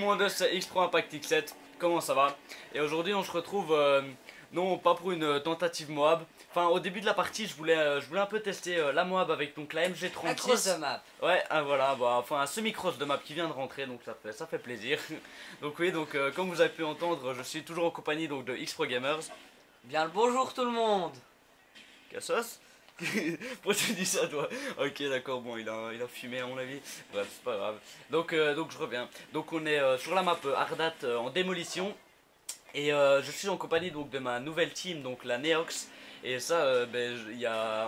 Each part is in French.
le monde, c'est X3 Impact X7, comment ça va? Et aujourd'hui on se retrouve, non pas pour une tentative Moab. Enfin au début de la partie je voulais un peu tester la Moab avec donc la MG36. Un cross de map. Ouais, voilà, bah, enfin un semi-cross de map qui vient de rentrer, donc ça fait plaisir. Donc oui, donc comme vous avez pu entendre, je suis toujours en compagnie donc de X Pro Gamers. Bien le bonjour tout le monde. Cassos. Pourquoi tu dis ça toi? Ok d'accord, bon il a fumé à mon avis. Bref c'est pas grave. Donc je reviens. Donc on est sur la map Ardat en démolition. Et je suis en compagnie donc de ma nouvelle team, donc la Neox. Et ça, ben,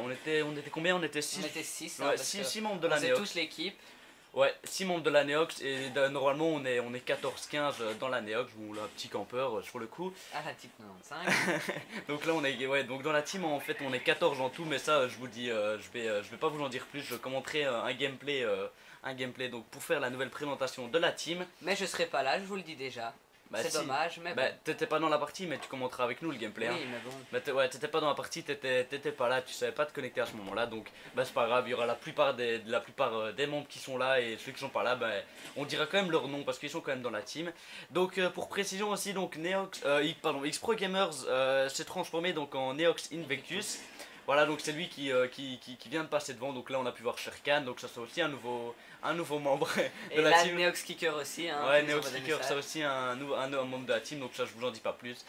on était combien? On était 6. On était 6, Ouais, 6 membres de la on faisait Neox. tous l'équipe. Ouais, 6 membres de la Neox. Et normalement on est 14-15 dans la Neox. Bon là, petit campeur sur le coup. À la type 95. Donc là on est, ouais, donc dans la team en fait on est 14 en tout. Mais ça je vous dis, je vais pas vous en dire plus. Je commenterai un gameplay donc pour faire la nouvelle présentation de la team. Mais je serai pas là, je vous le dis déjà. Bah, c'est si. dommage, mais bah, bon. T'étais pas dans la partie, mais tu commenteras avec nous le gameplay. Oui, hein. mais bon. Bah, ouais, t'étais pas dans la partie, t'étais pas là, tu savais pas te connecter à ce moment-là, donc bah, c'est pas grave, il y aura la plupart des membres qui sont là, et ceux qui sont pas là, bah, on dira quand même leur nom parce qu'ils sont quand même dans la team. Donc pour précision aussi, donc X-Pro Gamers s'est transformé donc en Neox Invictus. Voilà, donc c'est lui qui vient de passer devant. Donc là on a pu voir Sherkan, donc ça c'est aussi un nouveau membre de Et la là, team. Neox Kicker aussi. Hein, Ouais, Neox Kicker, c'est aussi un membre de la team, donc ça je vous en dis pas plus.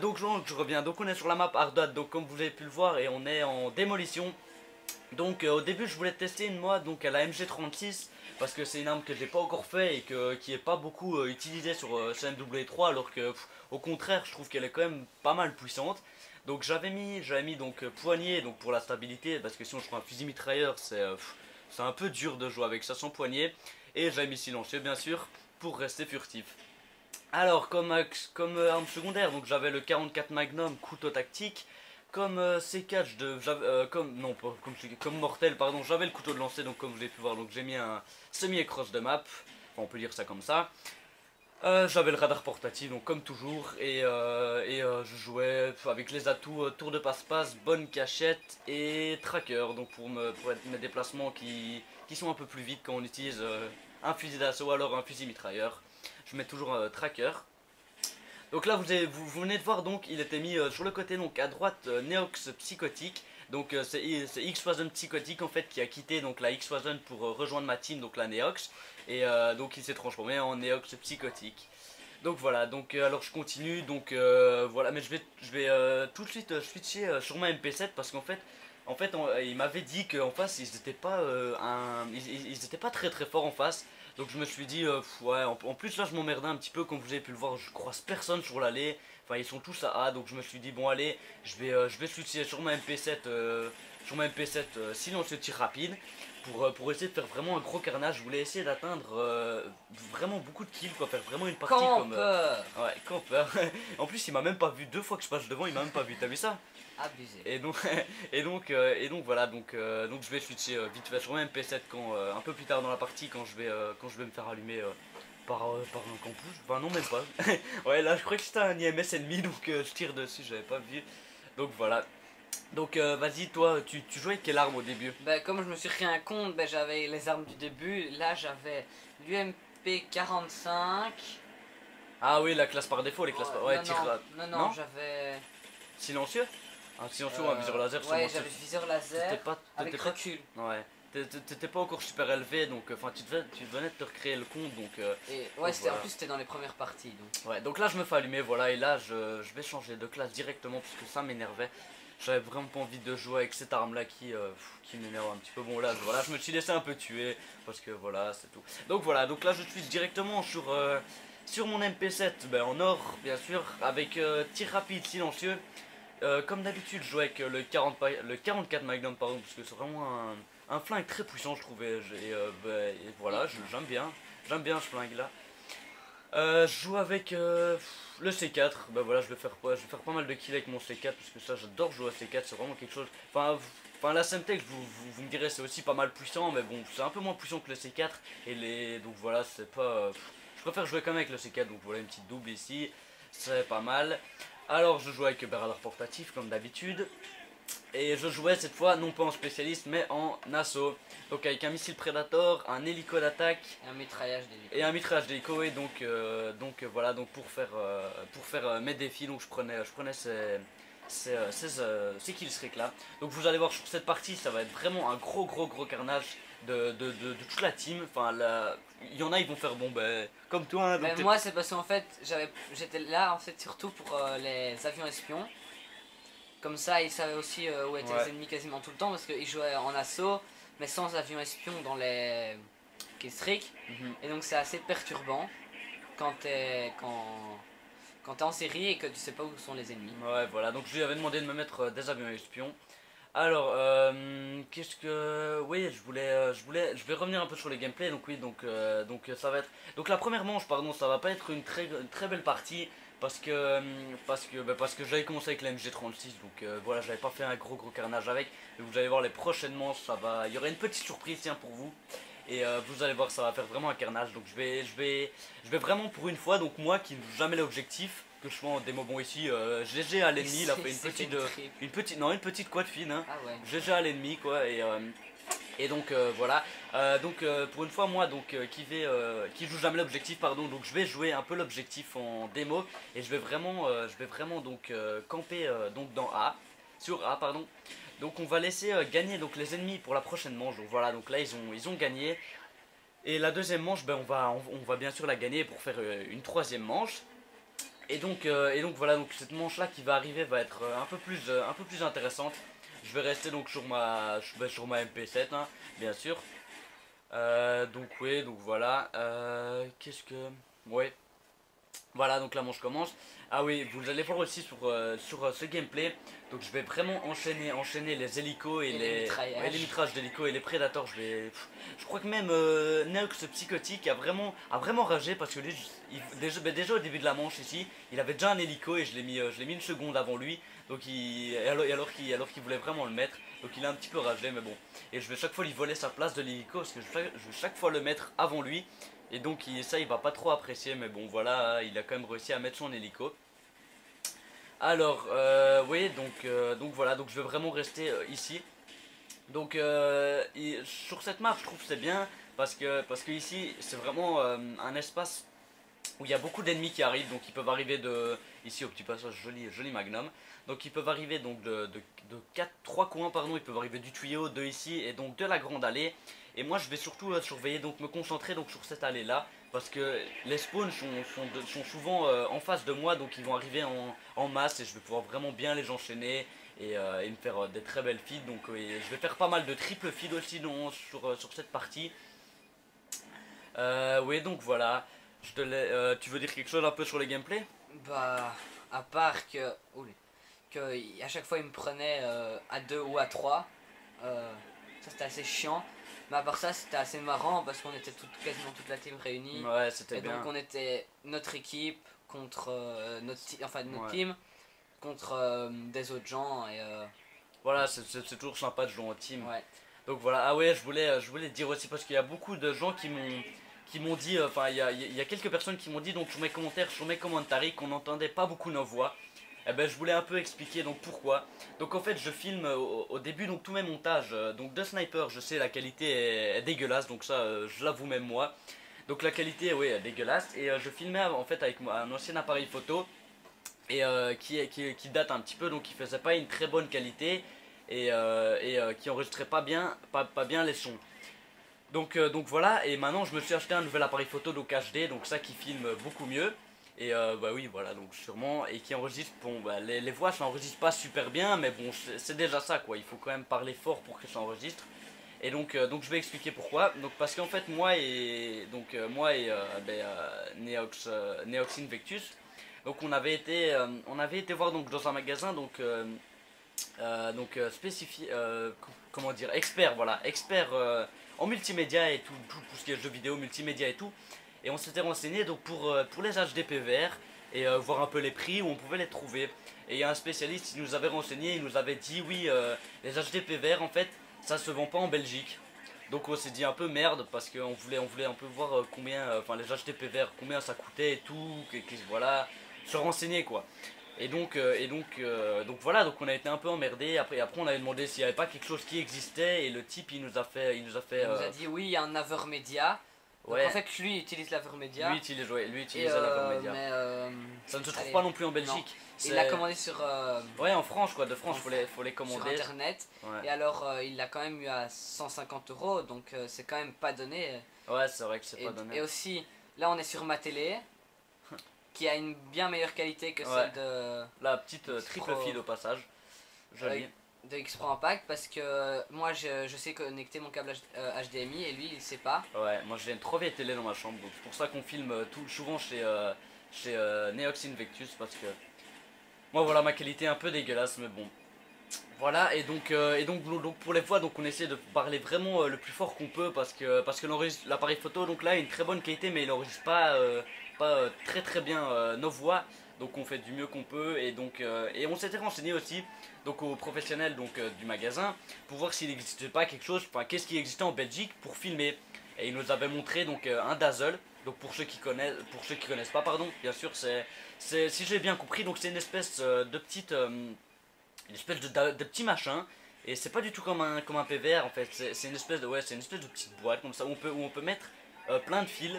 Donc je reviens, donc on est sur la map Ardat, donc comme vous avez pu le voir, et on est en démolition. Donc au début je voulais tester une mod donc à la MG36 parce que c'est une arme que j'ai pas encore fait et qui est pas beaucoup utilisée sur MW3, alors que au contraire je trouve qu'elle est quand même pas mal puissante. Donc j'avais mis donc poignée donc pour la stabilité, parce que sinon je prends un fusil mitrailleur, c'est un peu dur de jouer avec ça sans poignée. Et j'avais mis silencieux bien sûr pour rester furtif. Alors comme arme secondaire, donc j'avais le 44 Magnum couteau tactique. Comme C4, comme mortel, pardon, j'avais le couteau de lancer, donc comme vous avez pu voir, donc j'ai mis un semi-cross de map, enfin, on peut dire ça comme ça. J'avais le radar portatif, donc comme toujours, et je jouais avec les atouts tour de passe-passe, bonne cachette et tracker, donc pour être mes déplacements qui sont un peu plus vite quand on utilise un fusil d'assaut ou alors un fusil mitrailleur. Je mets toujours tracker. Donc là vous venez de voir, donc il était mis sur le côté, donc à droite Neox Psychotique. Donc c'est X-Poison Psychotique en fait qui a quitté donc la X-Poison pour rejoindre ma team, donc la Neox. Et donc il s'est transformé en Neox Psychotique. Donc voilà, donc alors je continue, donc voilà, mais je vais tout de suite switcher sur ma MP7 parce qu'en fait il m'avait dit qu'en face ils étaient pas ils étaient pas très très forts en face. Donc je me suis dit ouais, en plus là je m'emmerdais un petit peu, comme vous avez pu le voir, je croise personne sur l'allée. Enfin ils sont tous à A, donc je me suis dit bon allez, je vais switcher sur ma MP7 silencieux tir rapide pour essayer de faire vraiment un gros carnage. Je voulais essayer d'atteindre vraiment beaucoup de kills, quoi, faire vraiment une partie comme ouais, campeur. En plus il m'a même pas vu, 2 fois que je passe devant il m'a même pas vu, t'as vu ça? Abusé. Et donc voilà, donc je vais switcher vite fait sur ma MP7 quand un peu plus tard dans la partie, quand je vais me faire allumer par un campus. Enfin non, même pas. Ouais, là je crois que c'était un IMS ennemi, donc je tire dessus, j'avais pas vu. Donc voilà. Donc vas-y, toi tu jouais avec quelle arme au début? Bah, comme je me suis créé un compte, bah, j'avais les armes du début. Là j'avais l'UMP 45. Ah oui, la classe par défaut, les classes par... Ouais, non, j'avais... Silencieux? Un silencieux ou un viseur laser? Ouais, j'avais le viseur laser avec recul. Ouais. T'étais pas encore super élevé, donc enfin tu venais de te recréer le compte, donc et ouais, donc, voilà. En plus c'était dans les premières parties, donc. Ouais, donc là je me fais allumer, voilà, et là je vais changer de classe directement parce que ça m'énervait. J'avais vraiment pas envie de jouer avec cette arme là qui m'énerve un petit peu. Bon là voilà, je me suis laissé un peu tuer parce que voilà, c'est tout. Donc voilà, donc là je suis directement sur mon MP7, ben, en or bien sûr, avec tir rapide silencieux. Comme d'habitude je joue avec le 44 Magnum, pardon, parce que c'est vraiment un flingue très puissant je trouvais. Et voilà, j'aime bien ce flingue là. Je joue avec le C4, bah voilà, je vais faire pas mal de kills avec mon C4 parce que ça j'adore jouer à C4, c'est vraiment quelque chose. Enfin la Semtex, vous me direz c'est aussi pas mal puissant, mais bon c'est un peu moins puissant que le C4 donc voilà, c'est pas je préfère jouer quand même avec le C4, donc voilà une petite double ici, c'est pas mal. Alors je joue avec radar portatif comme d'habitude. Et je jouais cette fois non pas en spécialiste mais en assaut. Donc avec un missile Predator, un hélico d'attaque Et un mitraillage d'hélico. et un mitraillage d'hélico. Et voilà, donc pour faire mes défis, donc je prenais ces killstreaks là. Donc vous allez voir sur cette partie, ça va être vraiment un gros carnage de toute la team. Enfin, il y en a, ils vont faire bon, ben, comme toi. Hein, donc Mais moi, c'est parce qu'en fait, j'étais là en fait surtout pour les avions espions. Comme ça, ils savaient aussi où étaient Ouais. les ennemis quasiment tout le temps parce qu'ils jouaient en assaut, mais sans avions espions dans les killstreaks. Mhm. Et donc, c'est assez perturbant quand t'es en série et que tu sais pas où sont les ennemis. Ouais, voilà, donc je lui avais demandé de me mettre des avions espions. Alors, qu'est-ce que... Oui, je vais revenir un peu sur les gameplays, donc oui, donc ça va être... Donc la première manche, pardon, ça va pas être une très belle partie, parce que j'avais commencé avec la MG36, donc voilà, j'avais pas fait un gros carnage avec, mais vous allez voir les prochaines manches, il y aura une petite surprise, tiens, pour vous, et vous allez voir, ça va faire vraiment un carnage, donc je vais vraiment pour une fois, donc moi qui ne joue jamais l'objectif, que je sois en démo, bon ici, GG à l'ennemi, il a fait une petite quad fine, hein. Ah ouais. GG à l'ennemi quoi, et donc voilà, pour une fois moi donc qui joue jamais l'objectif, pardon, donc je vais jouer un peu l'objectif en démo et je vais vraiment donc camper donc dans A, sur A pardon. Donc on va laisser gagner donc les ennemis pour la prochaine manche. Donc voilà, donc là ils ont gagné. Et la deuxième manche, ben, on va bien sûr la gagner pour faire une troisième manche. Et donc voilà, donc cette manche là qui va arriver va être un peu plus intéressante. Je vais rester donc sur ma MP7 hein, bien sûr. Donc oui, donc voilà. Qu'est-ce que... Ouais. Voilà, donc la manche commence. Ah oui, vous allez voir aussi sur ce gameplay. Donc je vais vraiment enchaîner les hélicos et les mitrages d'hélicos et les prédateurs. Je crois que même Neox Psychotique a vraiment ragé parce que lui, déjà au début de la manche ici, il avait déjà un hélico et je l'ai mis une seconde avant lui. Donc alors qu'il voulait vraiment le mettre. Donc il a un petit peu ragé, mais bon. Et je vais chaque fois lui voler sa place de l'hélico parce que je vais chaque fois le mettre avant lui. Et donc ça il va pas trop apprécier, mais bon voilà, il a quand même réussi à mettre son hélico. Alors oui, donc voilà, donc je vais vraiment rester ici. Donc sur cette map je trouve que c'est bien parce que ici c'est vraiment un espace où il y a beaucoup d'ennemis qui arrivent, donc ils peuvent arriver ici au petit passage, joli magnum, donc ils peuvent arriver donc de 3 coins, pardon, ils peuvent arriver du tuyau, de ici et donc de la grande allée, et moi je vais surtout surveiller, donc me concentrer donc sur cette allée là, parce que les spawns sont souvent en face de moi, donc ils vont arriver en masse et je vais pouvoir vraiment bien les enchaîner et me faire des très belles feeds, donc je vais faire pas mal de triple feed aussi sur cette partie. Oui, donc voilà. Tu veux dire quelque chose un peu sur les gameplays? Bah, à part que... Oulé, à chaque fois il me prenait à 2 ou à 3. Ça c'était assez chiant. Mais à part ça c'était assez marrant parce qu'on était quasiment toute la team réunie. Ouais, c'était Et bien. donc on était notre équipe contre notre Ouais. team contre des autres gens et Voilà, c'est toujours sympa de jouer en team. ouais. Donc voilà, ah ouais, je voulais dire aussi parce qu'il y a beaucoup de gens qui m'ont dit, enfin il y a quelques personnes qui m'ont dit donc sur mes commentaires, sur mes commentaires qu'on n'entendait pas beaucoup nos voix. Eh ben je voulais un peu expliquer donc pourquoi. Donc en fait je filme au début donc tous mes montages donc de sniper, je sais la qualité est dégueulasse, donc ça je l'avoue même moi. Donc la qualité oui est dégueulasse et je filmais en fait avec un ancien appareil photo et qui date un petit peu, donc qui faisait pas une très bonne qualité et qui enregistrait pas bien les sons. Donc voilà, et maintenant je me suis acheté un nouvel appareil photo donc HD, donc ça qui filme beaucoup mieux. Et bah oui, voilà, donc sûrement, et qui enregistre, bon, bah, les voix ça enregistre pas super bien, mais bon, c'est déjà ça quoi, il faut quand même parler fort pour que ça enregistre. Et donc je vais expliquer pourquoi. Donc parce qu'en fait moi et Neox Invectus, donc on avait été voir donc dans un magasin spécifié, comment dire, expert, voilà, expert en multimédia et tout ce qui est jeux vidéo, multimédia et tout. Et on s'était renseigné donc pour les HD PVR et voir un peu les prix où on pouvait les trouver. Et il y a un spécialiste qui nous avait renseigné, il nous avait dit oui, les HD PVR en fait ça se vend pas en Belgique. Donc on s'est dit un peu merde parce qu'on voulait un peu voir combien, enfin les HD PVR, combien ça coûtait et tout, voilà, se renseigner quoi. Donc voilà, donc on a été un peu emmerdé. Après on avait demandé s'il n'y avait pas quelque chose qui existait et le type il nous a fait Il nous a dit oui, il y a un Avermedia. Donc ouais, en fait, lui utilise l'Avermedia. lui utilisait l'Avermedia. Mais Ça ne se trouve allez, pas non plus en non. Belgique. Il l'a commandé sur, Ouais, en France quoi, de France, en- faut les sur commander. internet. Ouais. Et alors, il l'a quand même eu à 150 euros. Donc c'est quand même pas donné. Ouais, c'est vrai que c'est pas donné. Et aussi, là on est sur ma télé. Qui a une bien meilleure qualité que Ouais. celle de. La petite triple Pro. fil au passage. Joli. De X-Pro Impact parce que moi je sais connecter mon câble HDMI et lui il sait pas. Ouais, moi j'ai une trop vieille télé dans ma chambre, donc c'est pour ça qu'on filme souvent chez Neox Invectus parce que moi voilà ma qualité est un peu dégueulasse mais bon. Voilà et donc pour les fois donc on essaie de parler vraiment le plus fort qu'on peut parce que l'appareil photo donc là a une très bonne qualité mais il enregistre pas très bien nos voix donc on fait du mieux qu'on peut et on s'était renseigné aussi donc aux professionnels donc du magasin pour voir s'il n'existait pas quelque chose, enfin qu'est-ce qui existait en Belgique pour filmer et il nous avait montré donc un Dazzle donc pour ceux qui connaissent pas pardon bien sûr c'est si j'ai bien compris donc c'est une espèce de petite une espèce de petit machin et c'est pas du tout comme un PVR en fait c'est une espèce de de petite boîte comme ça où on peut mettre plein de fils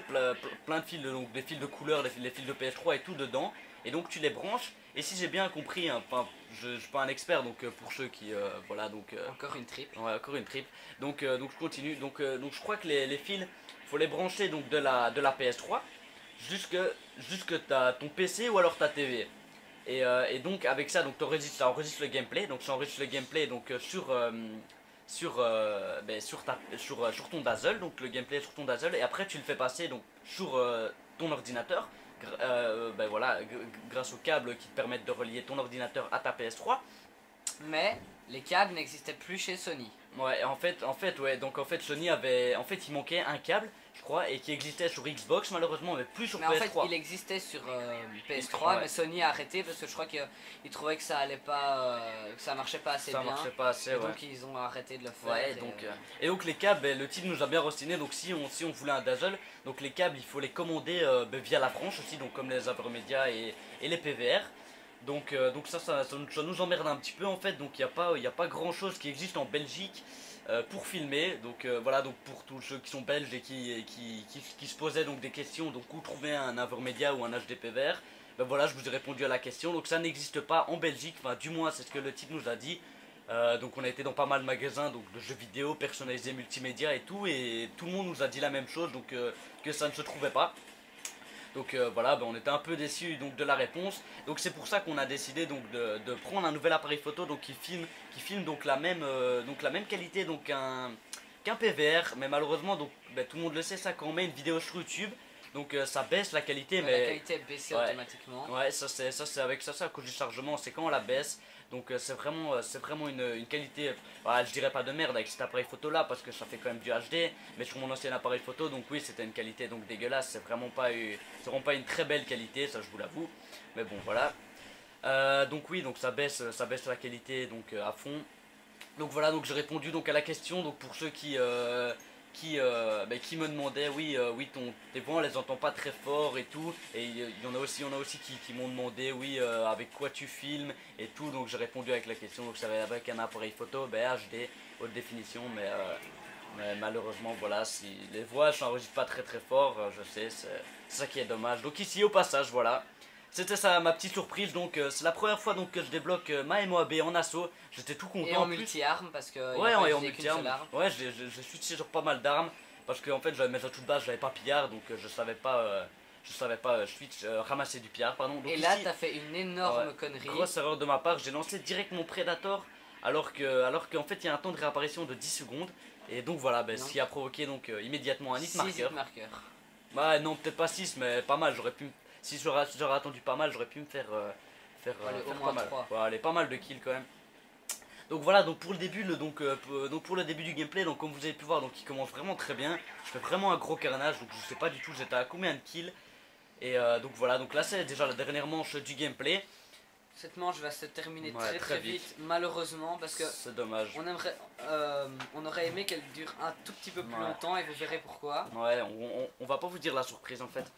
plein de fils donc des fils de couleur des fils de PS3 et tout dedans et donc tu les branches et si j'ai bien compris hein, enfin je suis pas un expert donc pour ceux qui voilà donc Encore une trip. ouais encore une trip donc je continue donc je crois que les fils faut les brancher donc de la PS3 jusque ton PC ou alors ta TV et donc avec ça donc ça enregistre le gameplay donc ça enregistre le gameplay donc sur ton Dazzle donc le gameplay sur ton Dazzle et après tu le fais passer donc sur ton ordinateur voilà grâce aux câbles qui te permettent de relier ton ordinateur à ta PS3. Mais les câbles n'existaient plus chez Sony. Ouais, ouais, donc en fait Sony en fait il manquait un câble, je crois, et qui existait sur Xbox malheureusement, mais plus sur Mais PS3. en fait, il existait sur PS3, Ouais. mais Sony a arrêté parce que je crois qu'il trouvait que ça allait pas, que ça marchait pas assez Ça bien. marchait pas assez, Et ouais. donc ils ont arrêté de le faire. Ouais, et donc les câbles, le type nous a bien renseigné, donc si on voulait un Dazzle, donc les câbles il faut les commander via la France aussi, donc comme les Avermedia et les PVR. Donc ça nous emmerde un petit peu en fait, donc il n'y a pas grand chose qui existe en Belgique pour filmer. Donc voilà, donc pour tous ceux qui sont belges et qui se posaient donc des questions, donc où trouver un Avermedia ou un HD PVR, ben voilà, je vous ai répondu à la question. Donc ça n'existe pas en Belgique, enfin du moins c'est ce que le type nous a dit. Donc on a été dans pas mal de magasins donc de jeux vidéo personnalisés multimédia et tout le monde nous a dit la même chose donc que ça ne se trouvait pas. Donc voilà, on était un peu déçus donc de la réponse. Donc c'est pour ça qu'on a décidé donc de prendre un nouvel appareil photo donc qui filme donc la même qualité donc qu'un PVR, mais malheureusement donc tout le monde le sait ça quand on met une vidéo sur YouTube. Donc ça baisse la qualité, la mais qualité est baissée ouais. automatiquement. Ouais, ça c'est avec ça à cause du chargement, c'est quand on la baisse. Donc c'est vraiment une qualité, voilà, je dirais pas de merde avec cet appareil photo là parce que ça fait quand même du HD, mais sur mon ancien appareil photo donc oui c'était une qualité donc dégueulasse, c'est vraiment pas une très belle qualité, ça je vous l'avoue, mais bon voilà. Donc oui donc ça baisse la qualité donc à fond. Donc voilà donc j'ai répondu donc à la question donc pour ceux qui me demandaient oui tes voix on les entend pas très fort et tout et il y en a aussi qui m'ont demandé oui avec quoi tu filmes et tout donc j'ai répondu avec la question donc ça va avec un appareil photo HD haute définition mais malheureusement voilà si les voix je n'enregistre pas très fort je sais c'est ça qui est dommage donc ici au passage voilà. C'était ça ma petite surprise donc c'est la première fois donc que je débloque ma MOAB en assaut, j'étais tout content. Et en multi-arme parce que ouais en multi-arme, ouais j'ai switché sur pas mal d'armes parce qu'en fait j'avais mes atouts de base, j'avais pas pillard donc je savais pas switch ramasser du pillard pardon. Donc et là ici, t'as fait une énorme connerie. Grosse erreur de ma part, j'ai lancé direct mon Predator alors qu'en fait il y a un temps de réapparition de 10 secondes et donc voilà ce qui a provoqué donc immédiatement un hit marker. Bah non peut-être pas 6 mais pas mal, j'aurais pu si j'aurais attendu pas mal, j'aurais pu me faire au moins pas mal. 3. Ouais, allez, pas mal de kills quand même. Donc voilà, donc pour le début, pour le début du gameplay, donc comme vous avez pu voir, donc il commence vraiment très bien. Je fais vraiment un gros carnage, donc je sais pas du tout j'étais à combien de kills. Et donc voilà, donc là c'est déjà la dernière manche du gameplay. Cette manche va se terminer très vite, malheureusement, parce que c'est dommage. On aurait aimé qu'elle dure un tout petit peu plus longtemps et vous verrez pourquoi. Ouais, on va pas vous dire la surprise en fait.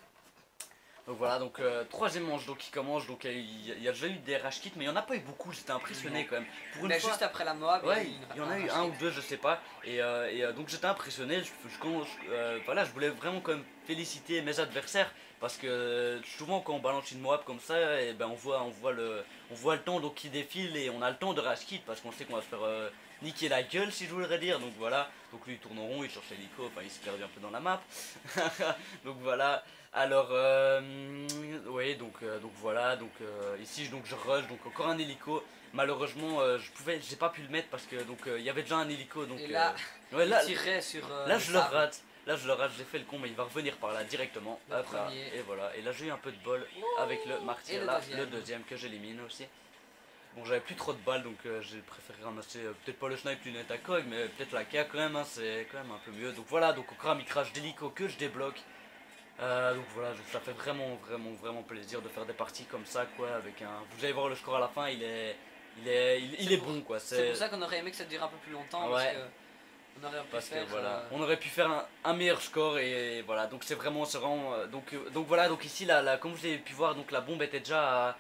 Donc voilà, donc troisième manche donc qui commence, donc il y a déjà eu des rage kits, mais il n'y en a pas eu beaucoup, j'étais impressionné Non. quand même. Pour une Mais fois, juste après la Moab, ouais, il il y en a eu rage un ou kit. deux, je sais pas, donc j'étais impressionné, voilà, je voulais vraiment quand même féliciter mes adversaires, parce que souvent quand on balance une Moab comme ça, et ben on voit le temps donc qui défile et on a le temps de rage kit, parce qu'on sait qu'on va se faire niquer la gueule si je voudrais dire, donc voilà, donc lui il tourne en rond, il cherche l'hélico, enfin il se perd un peu dans la map, donc voilà. Alors, oui, donc voilà, ici donc je rush, donc encore un hélico. Malheureusement, j'ai pas pu le mettre parce que donc il y avait déjà un hélico, donc Et là, ouais, il tirait sur là le je le sable. rate, là je le rate, j'ai fait le con, mais il va revenir par là directement. Le Hop là, premier. et voilà, et là j'ai eu un peu de bol avec le Et martyr le là, deuxième. le deuxième que j'élimine aussi. Bon, j'avais plus trop de balles, donc j'ai préféré ramasser peut-être pas le snipe lunette à cog, mais peut-être la K quand même, hein, c'est quand même un peu mieux. Donc voilà, donc au crame il crash d'hélico que je débloque. Donc voilà, ça fait vraiment plaisir de faire des parties comme ça, quoi, avec un... Vous allez voir le score à la fin, il est bon, quoi. C'est pour ça qu'on aurait aimé que ça dure un peu plus longtemps, Ouais, on aurait pu parce que faire... voilà, on aurait pu faire un meilleur score et voilà, donc c'est vraiment, donc voilà, donc ici, comme vous avez pu voir, donc la bombe était déjà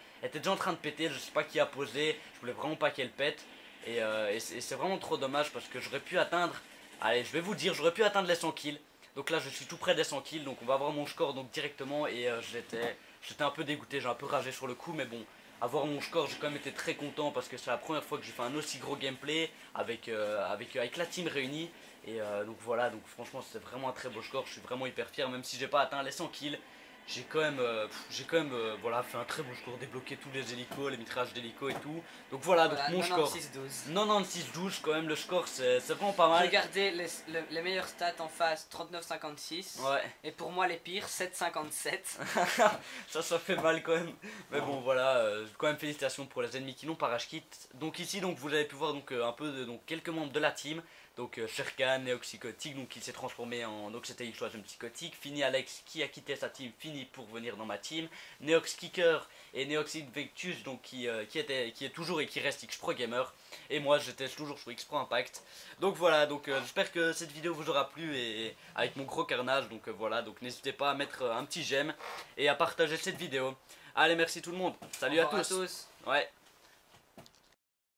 en train de péter, je sais pas qui a posé, je voulais vraiment pas qu'elle pète, et c'est vraiment trop dommage parce que j'aurais pu atteindre, allez, je vais vous dire, j'aurais pu atteindre les 100 kills. Donc là je suis tout près des 100 kills, donc on va voir mon score donc directement et j'étais un peu dégoûté, j'ai un peu ragé sur le coup, mais bon, avoir mon score j'ai quand même été très content parce que c'est la première fois que j'ai fait un aussi gros gameplay avec la team réunie. Et donc voilà, donc franchement c'est vraiment un très beau score, je suis vraiment hyper fier, même si j'ai pas atteint les 100 kills. J'ai quand même voilà, fait un très beau score, débloqué tous les hélicos, les mitrages d'hélicos et tout. Donc voilà, donc mon score 96-12. 96-12 quand même, le score c'est vraiment pas mal. Regardez les meilleures stats en face, 39-56. Ouais. Et pour moi les pires, 7-57. Ça fait mal quand même. Mais bon voilà, quand même félicitations pour les ennemis qui n'ont pas rage kit. Donc ici donc vous avez pu voir donc un peu de, donc quelques membres de la team. Donc Sherkan, Neoxycotic, donc il s'est transformé en Oxetaic Choix Psychotique. Fini Alex qui a quitté sa team, fini pour venir dans ma team. Neox Kicker et Neox Invectus donc qui est toujours et qui reste X-Pro Gamer. Et moi j'étais toujours sur X-Pro Impact. Donc voilà, donc j'espère que cette vidéo vous aura plu et avec mon gros carnage. Donc voilà, donc n'hésitez pas à mettre un petit j'aime et à partager cette vidéo. Allez, merci tout le monde. Salut à tous. À tous. Ouais.